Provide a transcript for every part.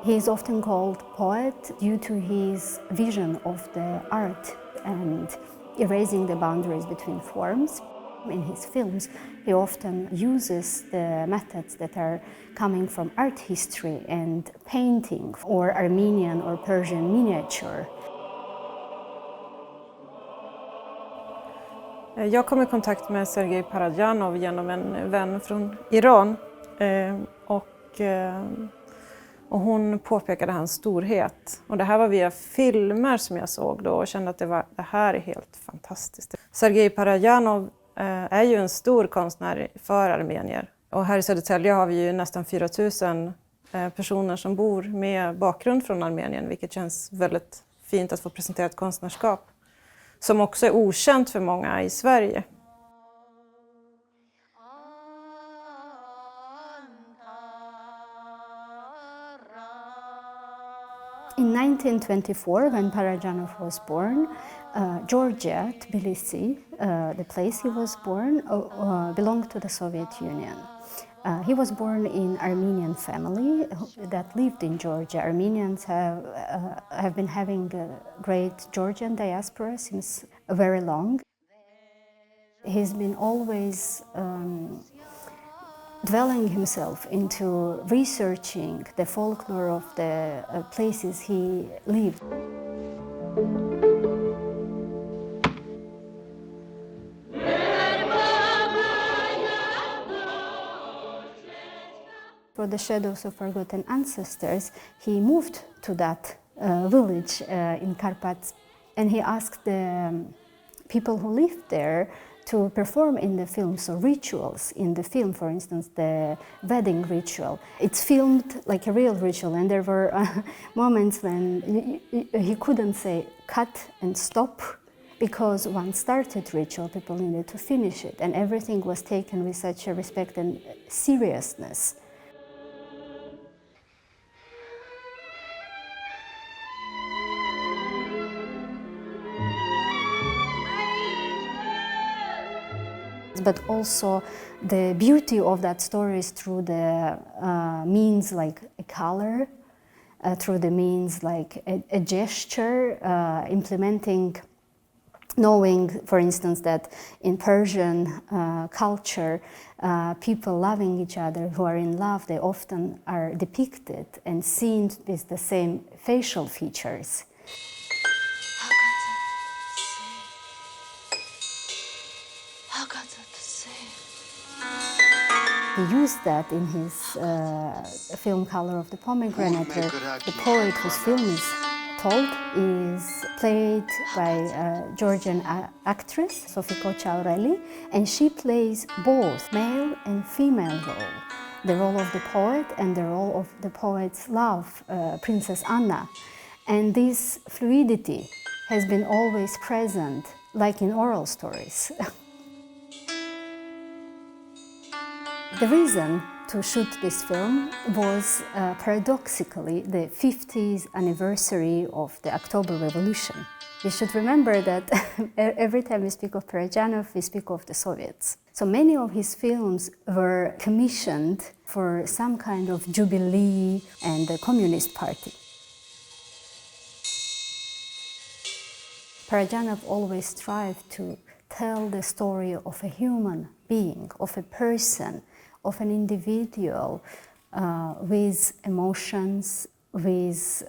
He is often called poet due to his vision of the art and erasing the boundaries between forms. In his films, he often uses the methods that are coming from art history and painting, or Armenian or Persian miniature. Jag kom i kontakt med Sergej Parajanov genom en vän från Iran och hon påpekade hans storhet. Och det här var via filmer som jag såg då och kände att det här är helt fantastiskt. Sergej Parajanov är ju en stor konstnär för armenier. Och här i Södertälje har vi ju nästan 4 000 personer som bor med bakgrund från Armenien, vilket känns väldigt fint att få presentera ett konstnärskap som också är okänt för många i Sverige. In 1924, when Parajanov was born, Georgia, Tbilisi, the place he was born, belonged to the Soviet Union. He was born in Armenian family that lived in Georgia. Armenians have been having a great Georgian diaspora since very long. He's been always dwelling himself into researching the folklore of the places he lived. For the shadows of forgotten ancestors, he moved to that village in Carpats, and he asked the people who lived there to perform in the film, so rituals in the film, for instance, the wedding ritual. It's filmed like a real ritual, and there were moments when he couldn't say cut and stop, because once started ritual, people needed to finish it, and everything was taken with such a respect and seriousness. But also the beauty of that story is through the means like a color, through the means like a gesture, implementing, knowing, for instance, that in Persian culture, people loving each other who are in love, they often are depicted and seen with the same facial features. He used that in his film Color of the Pomegranate, where the poet whose film is told is played by a Georgian actress, Sofiko Chaureli, and she plays both male and female role. The role of the poet and the role of the poet's love, Princess Anna. And this fluidity has been always present, like in oral stories. The reason to shoot this film was paradoxically the 50th anniversary of the October Revolution. We should remember that every time we speak of Parajanov, we speak of the Soviets. So many of his films were commissioned for some kind of jubilee and the Communist Party. Parajanov always strived to tell the story of a human being, of a person, of an individual with emotions, with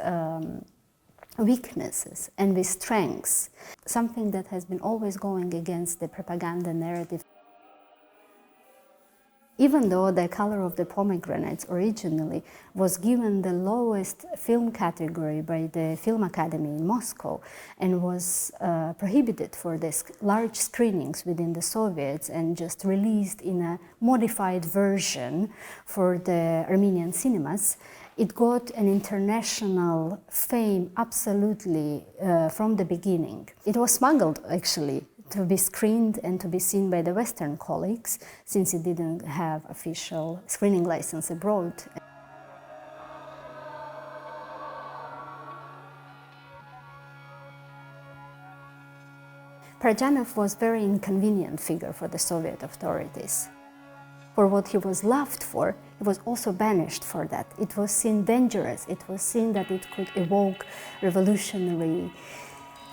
weaknesses and with strengths, something that has been always going against the propaganda narrative. Even though The Color of the Pomegranates originally was given the lowest film category by the Film Academy in Moscow and was prohibited for the large screenings within the Soviets and just released in a modified version for the Armenian cinemas, it got an international fame absolutely from the beginning. It was smuggled actually to be screened and to be seen by the Western colleagues, since it didn't have official screening license abroad. Parajanov was a very inconvenient figure for the Soviet authorities. for what he was loved for, he was also banished for that. It was seen dangerous. It was seen that it could evoke revolutionary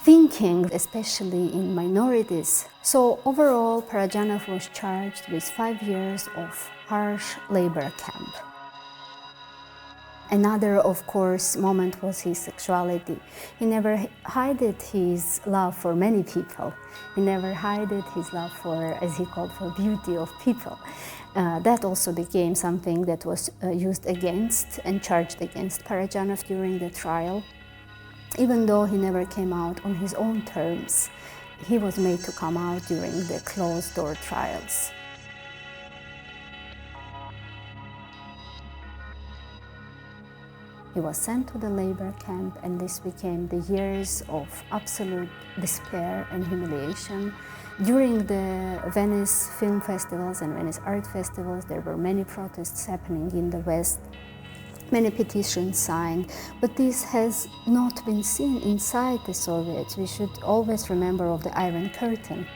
thinking, especially in minorities. So overall, Parajanov was charged with 5 years of harsh labor camp. Another, of course, moment was his sexuality. He never hid his love for many people. He never hid his love for, as he called, for beauty of people. That also became something that was used against and charged against Parajanov during the trial. Even though he never came out on his own terms, he was made to come out during the closed-door trials. He was sent to the labor camp, and this became the years of absolute despair and humiliation. During the Venice film festivals and Venice art festivals, there were many protests happening in the West, many petitions signed, but this has not been seen inside the Soviets. We should always remember of the Iron Curtain.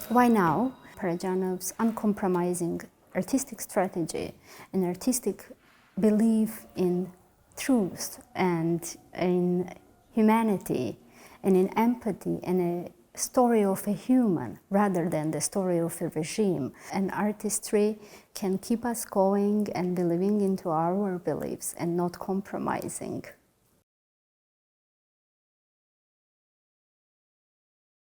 Why now? Parajanov's uncompromising artistic strategy and artistic belief in truth and in humanity and in empathy and a story of a human rather than the story of a regime. And artistry can keep us going and believing into our beliefs and not compromising.